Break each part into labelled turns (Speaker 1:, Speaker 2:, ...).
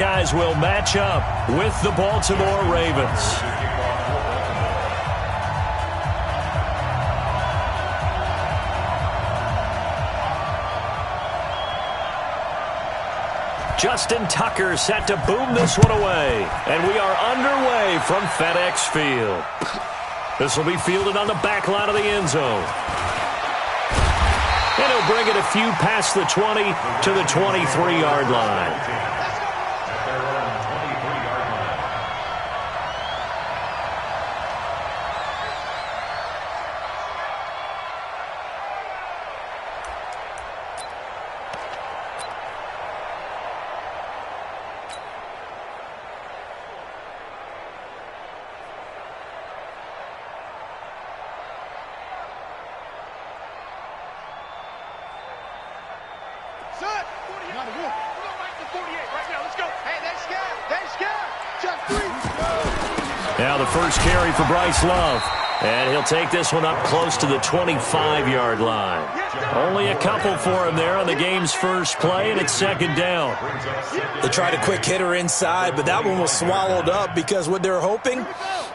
Speaker 1: Guys will match up with the Baltimore Ravens. Justin Tucker set to boom this one away. And we are underway from FedEx Field. This will be fielded on the back line of the end zone. And he'll bring it a few past the 20 to the 23-yard line. Now the first carry for Bryce Love. And he'll take this one up close to the 25-yard line. Only a couple for him there on the game's first play, and it's second down.
Speaker 2: They tried a quick hitter inside, but that one was swallowed up because what they're hoping,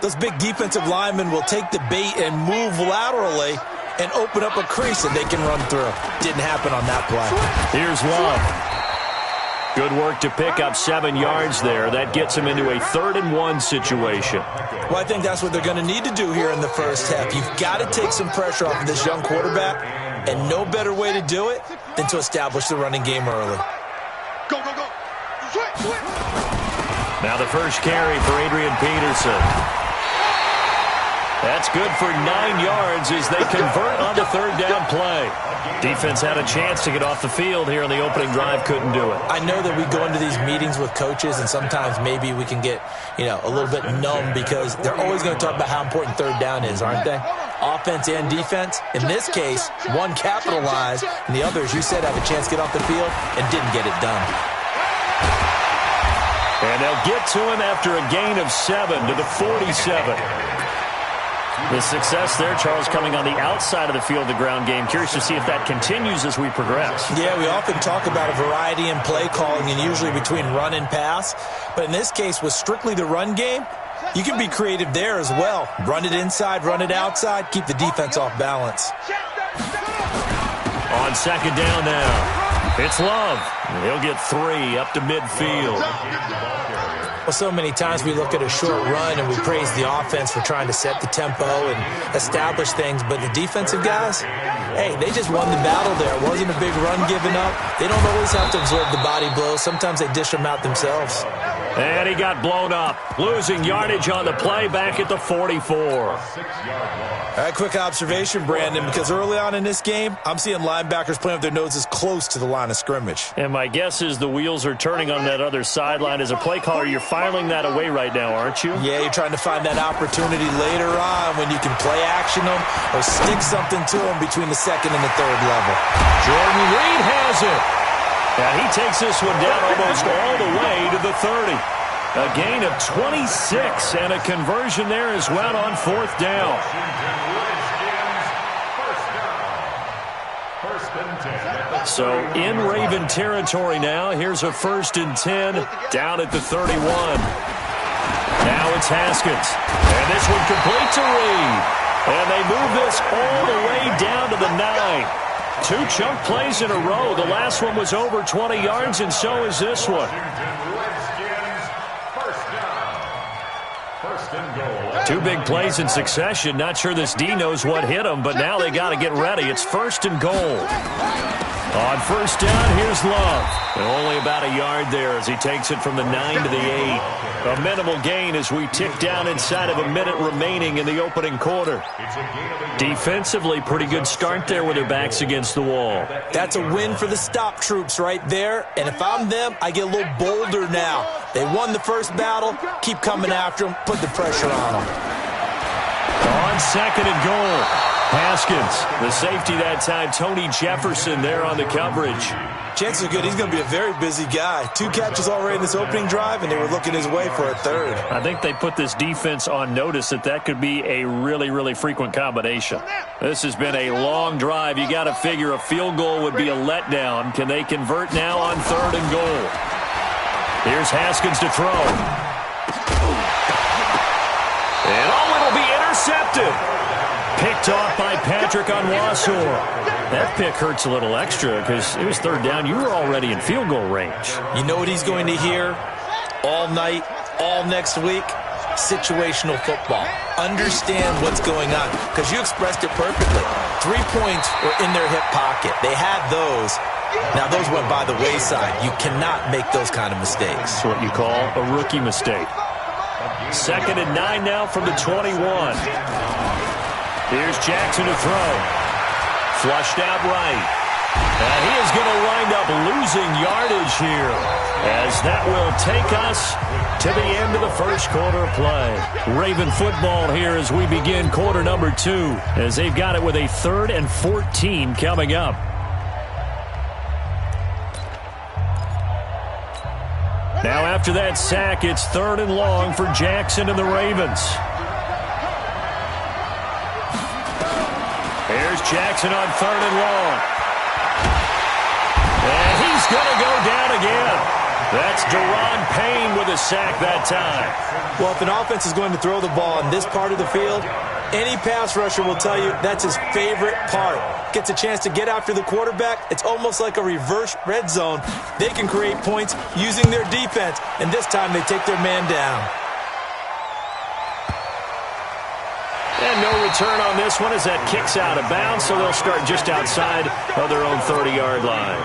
Speaker 2: those big defensive linemen will take the bait and move laterally and open up a crease that they can run through. Didn't happen on that play.
Speaker 1: Here's Love. Good work to pick up 7 yards there. That gets him into a 3rd-and-1 situation.
Speaker 2: Well, I think that's what they're going to need to do here in the first half. You've got to take some pressure off of this young quarterback, and no better way to do it than to establish the running game early.
Speaker 3: Go, go, go. Switch, switch.
Speaker 1: Now the first carry for Adrian Peterson. That's good for 9 yards as they convert on the 3rd down play. Defense had a chance to get off the field here on the opening drive, couldn't do it.
Speaker 2: I know that we go into these meetings with coaches, and sometimes maybe we can get, a little bit numb because they're always going to talk about how important 3rd down is, aren't they? Offense and defense. In this case, one capitalized, and the other, as you said, had a chance to get off the field and didn't get it done.
Speaker 1: And they'll get to him after a gain of 7 to the 47. The success there, Charles, coming on the outside of the field, the ground game. Curious to see if that continues as we progress.
Speaker 2: Yeah, we often talk about a variety in play calling and usually between run and pass. But in this case, with strictly the run game, you can be creative there as well. Run it inside, run it outside, keep the defense off balance.
Speaker 1: On second down now, it's Love. He'll get 3 up to midfield.
Speaker 2: Well, so many times we look at a short run and we praise the offense for trying to set the tempo and establish things, but the defensive guys, hey, they just won the battle there. It wasn't a big run given up. They don't always have to absorb the body blows. Sometimes they dish them out themselves.
Speaker 1: And he got blown up, losing yardage on the play back at the 44.
Speaker 2: All right, quick observation, Brandon, because early on in this game, I'm seeing linebackers playing with their noses close to the line of scrimmage.
Speaker 1: And my guess is the wheels are turning on that other sideline. As a play caller, you're filing that away right now, aren't you?
Speaker 2: Yeah, you're trying to find that opportunity later on when you can play action them or stick something to them between the 2nd and the 3rd level.
Speaker 1: Jordan Reed has it. And he takes this one down almost all the way to the 30. A gain of 26 and a conversion there as well on 4th down. So in Raven territory now. Here's a 1st and 10 down at the 31. Now it's Haskins. And this one complete to Reed. And they move this all the way down to the 9. 2 chunk plays in a row. The last one was over 20 yards, and so is this one. 2 big plays in succession. Not sure this D knows what hit him, but now they got to get ready. It's 1st and goal. On 1st down, here's Love. And only about a yard there as he takes it from the 9 to the 8. A minimal gain as we tick down inside of a minute remaining in the opening quarter. Defensively, pretty good start there with their backs against the wall.
Speaker 2: That's a win for the stop troops right there. And if I'm them, I get a little bolder now. They won the first battle. Keep coming after them. Put the pressure on them.
Speaker 1: On 2nd and goal. Haskins, the safety that time, Tony Jefferson there on the coverage.
Speaker 2: Chances are good. He's going to be a very busy guy. 2 catches already in this opening drive, and they were looking his way for a 3rd.
Speaker 1: I think they put this defense on notice that could be a really, really frequent combination. This has been a long drive. You got to figure a field goal would be a letdown. Can they convert now on 3rd and goal? Here's Haskins to throw. And it'll be intercepted. Picked off by Patrick on Wassor. That pick hurts a little extra because it was third down. You were already in field goal range.
Speaker 2: You know what he's going to hear all night, all next week? Situational football. Understand what's going on, because you expressed it perfectly. 3 points were in their hip pocket. They had those. Now, those went by the wayside. You cannot make those kind of mistakes.
Speaker 1: That's what you call a rookie mistake. 2nd and 9 now from the 21. Here's Jackson to throw. Flushed out right. And he is going to wind up losing yardage here, as that will take us to the end of the first quarter of play. Raven football here as we begin quarter number 2, as they've got it with a 3rd and 14 coming up. Now after that sack, it's 3rd and long for Jackson and the Ravens. Here's Jackson on 3rd and long. And he's going to go down again. That's Deron Payne with a sack that time.
Speaker 2: Well, if an offense is going to throw the ball in this part of the field, any pass rusher will tell you that's his favorite part. Gets a chance to get after the quarterback. It's almost like a reverse red zone. They can create points using their defense, and this time they take their man down.
Speaker 1: And no return on this one as that kicks out of bounds, so they'll start just outside of their own 30-yard line.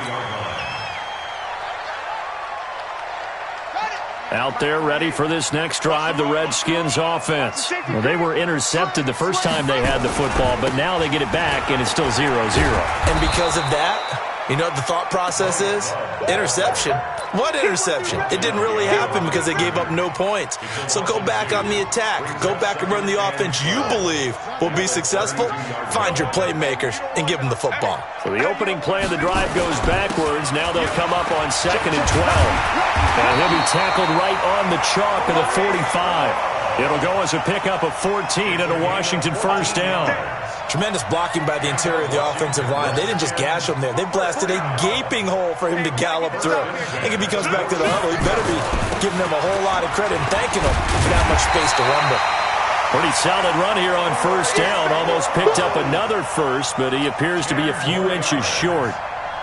Speaker 1: Out there ready for this next drive, the Redskins offense. Well, they were intercepted the first time they had the football, but now they get it back, and it's still 0-0.
Speaker 2: And because of that, you know what the thought process is? Interception. What interception? It didn't really happen because they gave up no points. So go back on the attack. Go back and run the offense you believe will be successful. Find your playmakers and give them the football.
Speaker 1: So the opening play of the drive goes backwards. Now they'll come up on 2nd and 12. And he'll be tackled right on the chalk of the 45. It'll go as a pickup of 14 and a Washington first down.
Speaker 2: Tremendous blocking by the interior of the offensive line. They didn't just gash him there. They blasted a gaping hole for him to gallop through. I think if he comes back to the huddle, he better be giving them a whole lot of credit and thanking them for that much space to rumble.
Speaker 1: Pretty solid run here on first down. Almost picked up another first, but he appears to be a few inches short.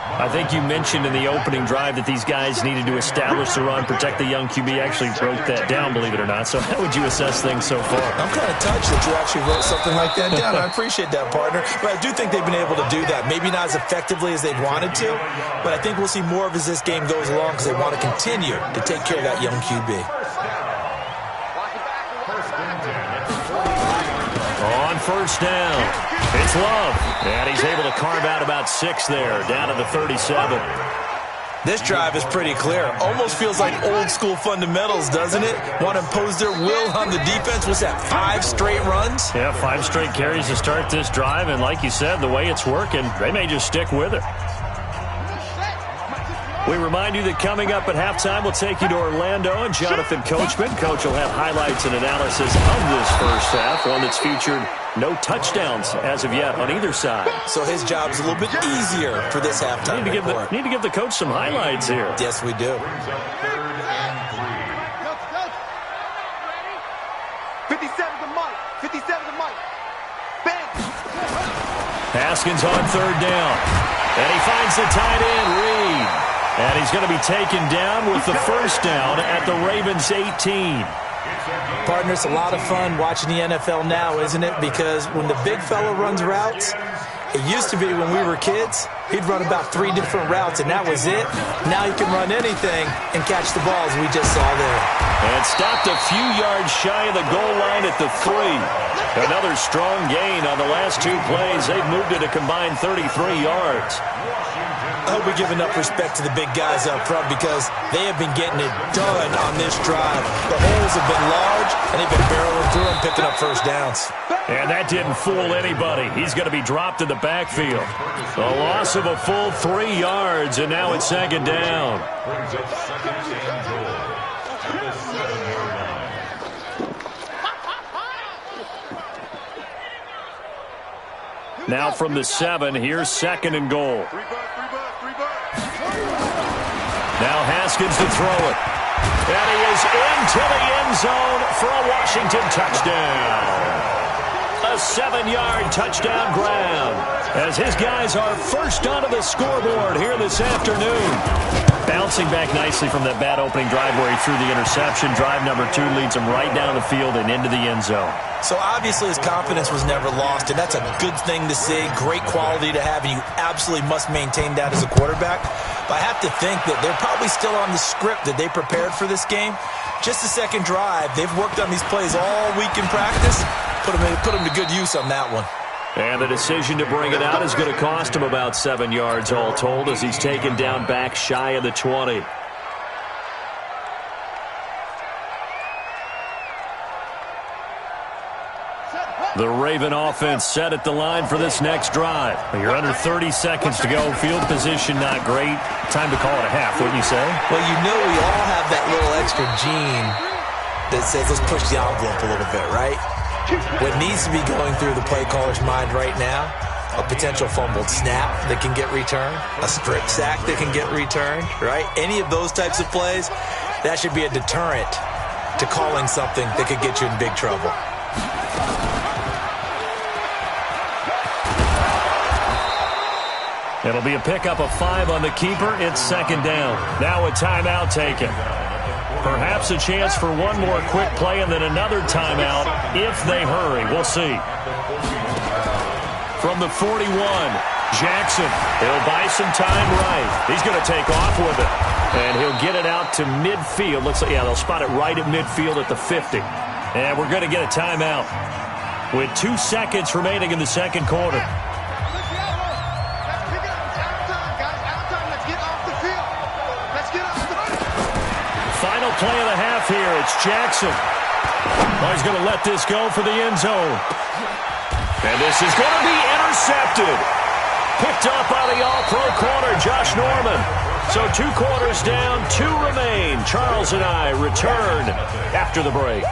Speaker 1: I think you mentioned in the opening drive that these guys needed to establish the run, protect the young QB. Actually wrote that down, believe it or not. So how would you assess things so far?
Speaker 2: I'm kind of touched that you actually wrote something like that down. I appreciate that, partner. But I do think they've been able to do that. Maybe not as effectively as they'd wanted to, but I think we'll see more of as this game goes along because they want to continue to take care of that young QB.
Speaker 1: On first down, it's Love. And he's able to carve out about 6 there, down to the 37.
Speaker 2: This drive is pretty clear. Almost feels like old school fundamentals, doesn't it? Want to impose their will on the defense. What's that, 5 straight runs?
Speaker 1: Yeah, 5 straight carries to start this drive. And like you said, the way it's working, they may just stick with it. We remind you that coming up at halftime, we'll take you to Orlando and Jonathan Coachman. Coach will have highlights and analysis of this first half, one that's featured no touchdowns as of yet on either side.
Speaker 2: So his job's a little bit easier for this halftime.
Speaker 1: Need to give the coach some highlights here.
Speaker 2: Yes, we do.
Speaker 3: 57 to Mike. 57 to Mike. Bang.
Speaker 1: Haskins on third down. And he finds the tight end, Reed. And he's going to be taken down with the first down at the Ravens 18.
Speaker 2: Partner, it's a lot of fun watching the NFL now, isn't it? Because when the big fella runs routes, it used to be when we were kids, he'd run about 3 different routes, and that was it. Now he can run anything and catch the balls we just saw there.
Speaker 1: And stopped a few yards shy of the goal line at the 3. Another strong gain on the last 2 plays. They've moved it a combined 33 yards.
Speaker 2: I hope we give enough respect to the big guys up front because they have been getting it done on this drive. The holes have been large, and they've been barreling through and picking up first downs.
Speaker 1: And that didn't fool anybody. He's going to be dropped in the backfield. A loss of a full 3 yards, and now it's 2nd down. Now from the 7, here's 2nd and goal. Now Haskins to throw it. And he is into the end zone for a Washington touchdown. A 7-yard touchdown grab as his guys are first onto the scoreboard here this afternoon. Bouncing back nicely from that bad opening drive where he threw the interception. Drive number 2 leads him right down the field and into the end zone.
Speaker 2: So obviously his confidence was never lost, and that's a good thing to see. Great quality to have, and you absolutely must maintain that as a quarterback. But I have to think that they're probably still on the script that they prepared for this game. Just the second drive, they've worked on these plays all week in practice. Put them to good use on that one.
Speaker 1: And the decision to bring it out is going to cost him about 7 yards all told as he's taken down back shy of the 20. The Raven offense set at the line for this next drive. You're under 30 seconds to go. Field position not great. Time to call it a half, wouldn't you say?
Speaker 2: Well, you know we all have that little extra gene that says let's push the envelope a little bit, right? What needs to be going through the play caller's mind right now, a potential fumbled snap that can get returned, a strip sack that can get returned, right? Any of those types of plays, that should be a deterrent to calling something that could get you in big trouble.
Speaker 1: It'll be a pickup of 5 on the keeper. It's second down. Now a timeout taken. Perhaps a chance for one more quick play and then another timeout if they hurry. We'll see. From the 41, Jackson. He'll buy some time right. He's going to take off with it. And he'll get it out to midfield. Looks like, yeah, they'll spot it right at midfield at the 50. And we're going to get a timeout with 2 seconds remaining in the second quarter. Final play of the half here. It's Jackson. Oh, he's going to let this go for the end zone. And this is going to be intercepted. Picked up by the all-pro corner, Josh Norman. So 2 quarters down, 2 remain. Charles and I return after the break.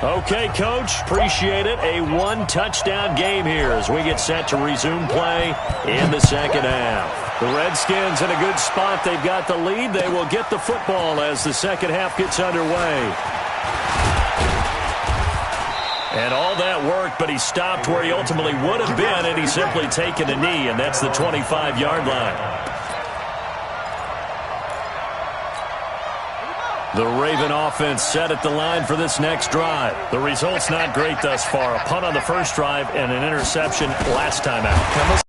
Speaker 1: Okay, Coach, appreciate it. A 1-touchdown game here as we get set to resume play in the second half. The Redskins in a good spot. They've got the lead. They will get the football as the second half gets underway. And all that worked, but he stopped where he ultimately would have been, and he's simply taken a knee, and that's the 25-yard line. The Raven offense set at the line for this next drive. The result's not great thus far. A punt on the first drive and an interception last time out.